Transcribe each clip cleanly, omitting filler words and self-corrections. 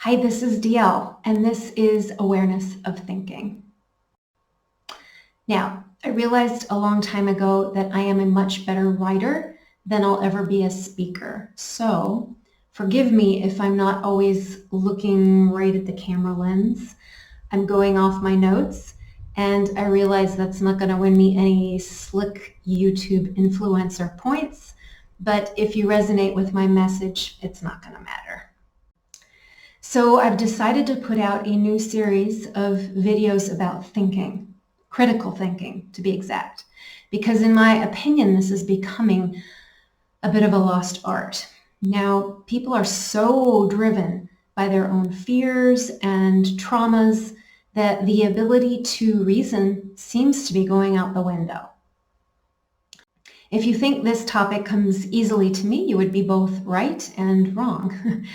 Hi, this is DL, and this is Awareness of Thinking. Now, I realized a long time ago that I am a much better writer than I'll ever be a speaker. So forgive me if I'm not always looking right at the camera lens. I'm going off my notes, and I realize that's not going to win me any slick YouTube influencer points, but if you resonate with my message, it's not going to matter. So I've decided to put out a new series of videos about thinking, critical thinking to be exact, because in my opinion, this is becoming a bit of a lost art. Now, people are so driven by their own fears and traumas that the ability to reason seems to be going out the window. If you think this topic comes easily to me, you would be both right and wrong.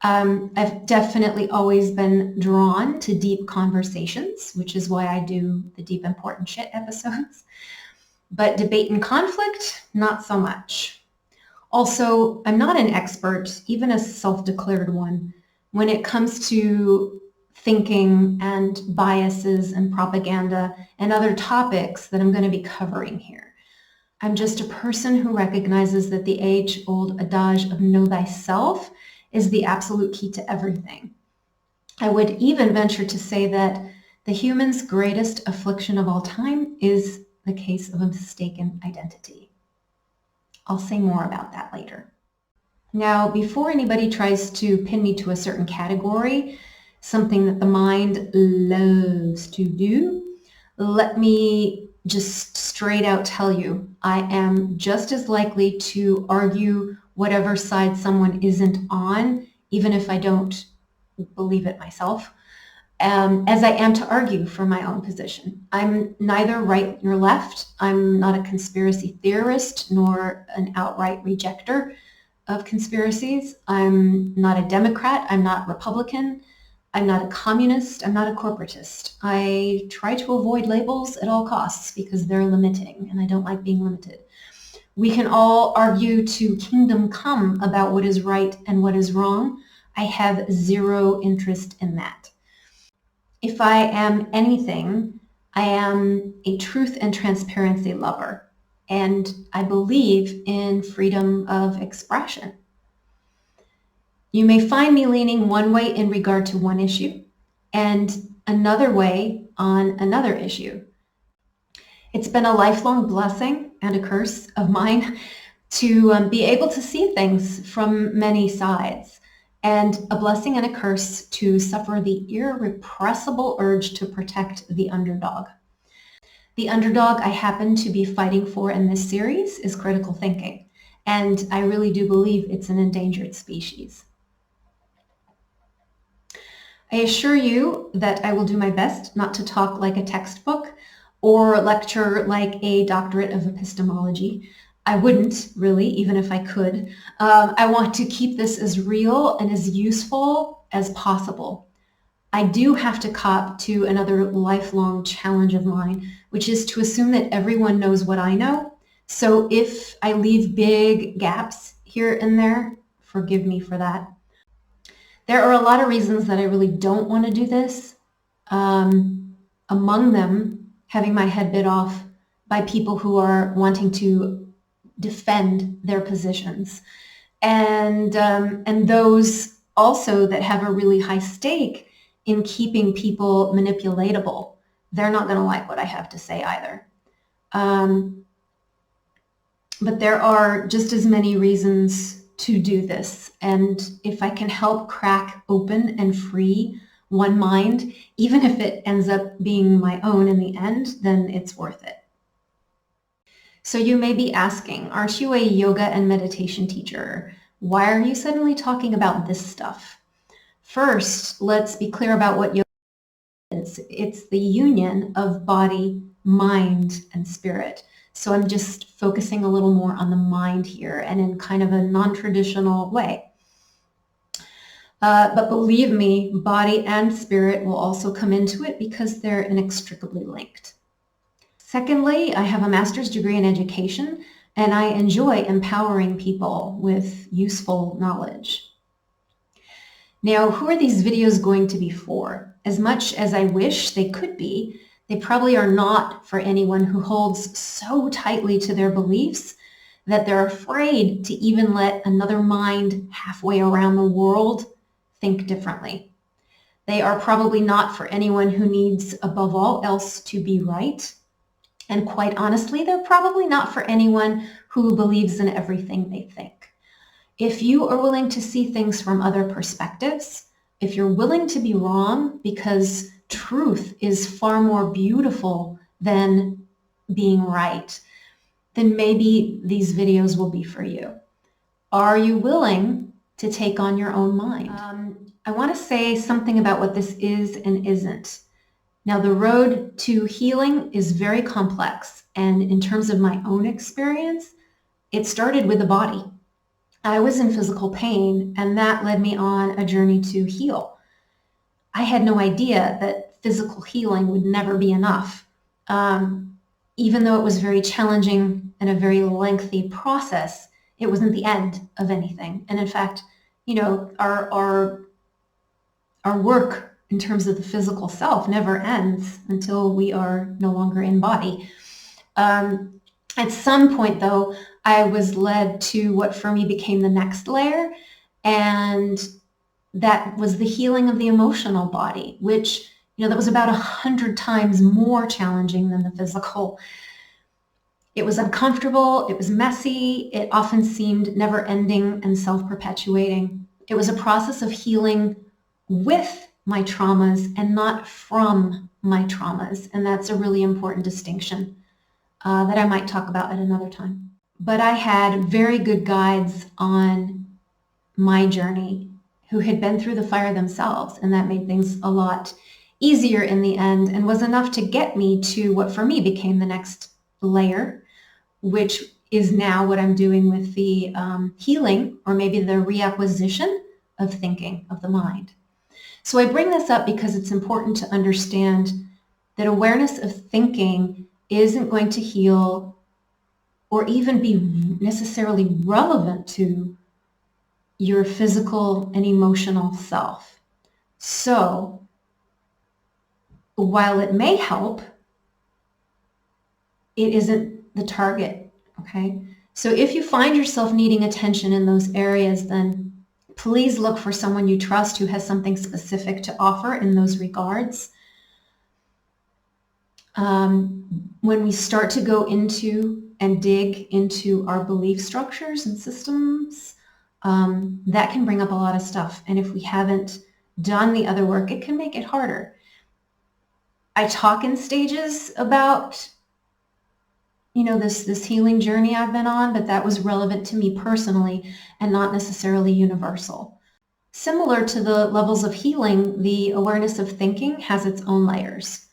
I've definitely always been drawn to deep conversations, which is why I do the Deep Important Shit episodes. But debate and conflict, not so much. Also, I'm not an expert, even a self-declared one, when it comes to thinking and biases and propaganda and other topics that I'm going to be covering here. I'm just a person who recognizes that the age-old adage of know thyself is the absolute key to everything. I would even venture to say that the human's greatest affliction of all time is the case of a mistaken identity. I'll say more about that later. Now, before anybody tries to pin me to a certain category, something that the mind loves to do, let me just straight out tell you, I am just as likely to argue whatever side someone isn't on, even if I don't believe it myself, as I am to argue for my own position. I'm neither right nor left. I'm not a conspiracy theorist nor an outright rejecter of conspiracies. I'm not a Democrat. I'm not Republican. I'm not a communist. I'm not a corporatist. I try to avoid labels at all costs because they're limiting, and I don't like being limited. We can all argue to kingdom come about what is right and what is wrong. I have zero interest in that. If I am anything, I am a truth and transparency lover, and I believe in freedom of expression. You may find me leaning one way in regard to one issue and another way on another issue. It's been a lifelong blessing and a curse of mine to be able to see things from many sides, and a blessing and a curse to suffer the irrepressible urge to protect the underdog. The underdog I happen to be fighting for in this series is critical thinking, and I really do believe it's an endangered species. I assure you that I will do my best not to talk like a textbook or lecture like a doctorate of epistemology. I wouldn't really, even if I could. I want to keep this as real and as useful as possible. I do have to cop to another lifelong challenge of mine, which is to assume that everyone knows what I know. So if I leave big gaps here and there, forgive me for that. There are a lot of reasons that I really don't want to do this. Among them, having my head bit off by people who are wanting to defend their positions, and those also that have a really high stake in keeping people manipulatable. They're not going to like what I have to say either. But there are just as many reasons to do this, and if I can help crack open and free one mind, even if it ends up being my own in the end, then it's worth it. So you may be asking, aren't you a yoga and meditation teacher? Why are you suddenly talking about this stuff? First, let's be clear about what yoga is. It's the union of body, mind, and spirit. So I'm just focusing a little more on the mind here and in kind of a non-traditional way. But believe me, body and spirit will also come into it because they're inextricably linked. Secondly, I have a master's degree in education, and I enjoy empowering people with useful knowledge. Now, who are these videos going to be for? As much as I wish they could be, they probably are not for anyone who holds so tightly to their beliefs that they're afraid to even let another mind halfway around the world think differently. They are probably not for anyone who needs, above all else, to be right. And quite honestly, they're probably not for anyone who believes in everything they think. If you are willing to see things from other perspectives, if you're willing to be wrong because truth is far more beautiful than being right, then maybe these videos will be for you. Are you willing to take on your own mind? I want to say something about what this is and isn't. Now, the road to healing is very complex, and in terms of my own experience, it started with the body. I was in physical pain, and that led me on a journey to heal. I had no idea that physical healing would never be enough. Even though it was very challenging and a very lengthy process, it wasn't the end of anything. And in fact, our work in terms of the physical self never ends until we are no longer in body. At some point, though, I was led to what for me became the next layer, and that was the healing of the emotional body, which, that was about 100 times more challenging than the physical. It was uncomfortable, it was messy, it often seemed never-ending and self-perpetuating. It was a process of healing with my traumas and not from my traumas, and that's a really important distinction that I might talk about at another time. But I had very good guides on my journey who had been through the fire themselves, and that made things a lot easier in the end and was enough to get me to what for me became the next layer, which is now what I'm doing with the healing, or maybe the reacquisition of thinking, of the mind. So I bring this up because it's important to understand that awareness of thinking isn't going to heal or even be necessarily relevant to your physical and emotional self. So while it may help, it isn't the target, okay? So if you find yourself needing attention in those areas, then please look for someone you trust who has something specific to offer in those regards. When we start to go into and dig into our belief structures and systems, that can bring up a lot of stuff. And if we haven't done the other work, it can make it harder. I talk in stages about, this healing journey I've been on, but that was relevant to me personally and not necessarily universal. Similar to the levels of healing, the awareness of thinking has its own layers.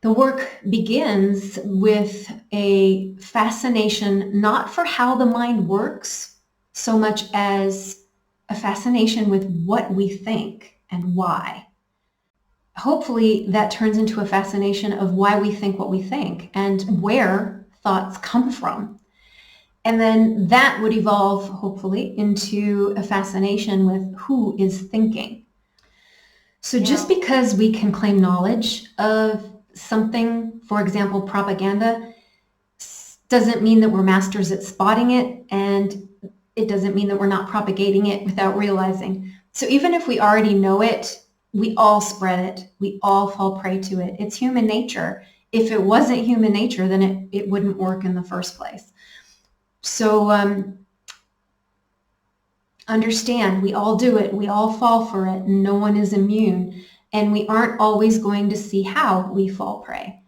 The work begins with a fascination not for how the mind works so much as a fascination with what we think and why. Hopefully that turns into a fascination of why we think what we think and where thoughts come from. And then that would evolve, hopefully, into a fascination with who is thinking. So just because we can claim knowledge of something, for example, propaganda, doesn't mean that we're masters at spotting it, and it doesn't mean that we're not propagating it without realizing. So even if we already know it, we all spread it. We all fall prey to it. It's human nature. If it wasn't human nature, then it wouldn't work in the first place. So understand, we all do it. We all fall for it. No one is immune. And we aren't always going to see how we fall prey.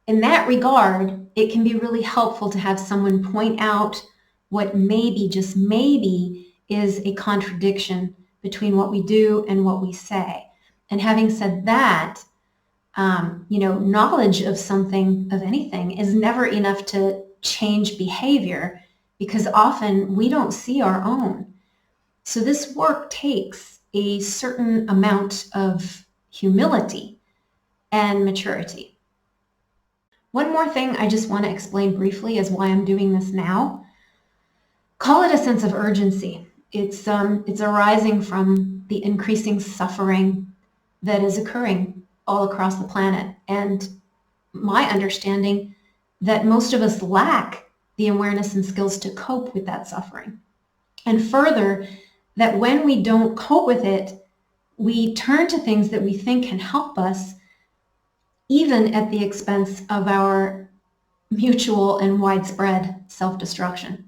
In that regard, it can be really helpful to have someone point out what maybe, just maybe, is a contradiction between what we do and what we say. And having said that, knowledge of something, of anything, is never enough to change behavior because often we don't see our own. So this work takes a certain amount of humility and maturity. One more thing I just want to explain briefly is why I'm doing this now. Call it a sense of urgency. It's arising from the increasing suffering that is occurring all across the planet. And my understanding that most of us lack the awareness and skills to cope with that suffering. And further, that when we don't cope with it, we turn to things that we think can help us, even at the expense of our mutual and widespread self-destruction.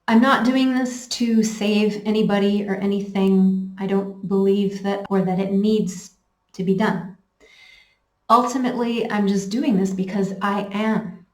I'm not doing this to save anybody or anything. I don't believe that or that it needs to be done. Ultimately, I'm just doing this because I am.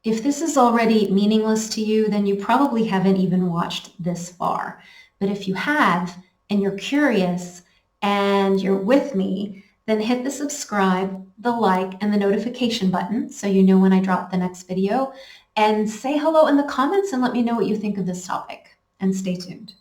If this is already meaningless to you, then you probably haven't even watched this far. But if you have, and you're curious, and you're with me, then hit the subscribe, the like, and the notification button so you know when I drop the next video. And say hello in the comments and let me know what you think of this topic. And stay tuned.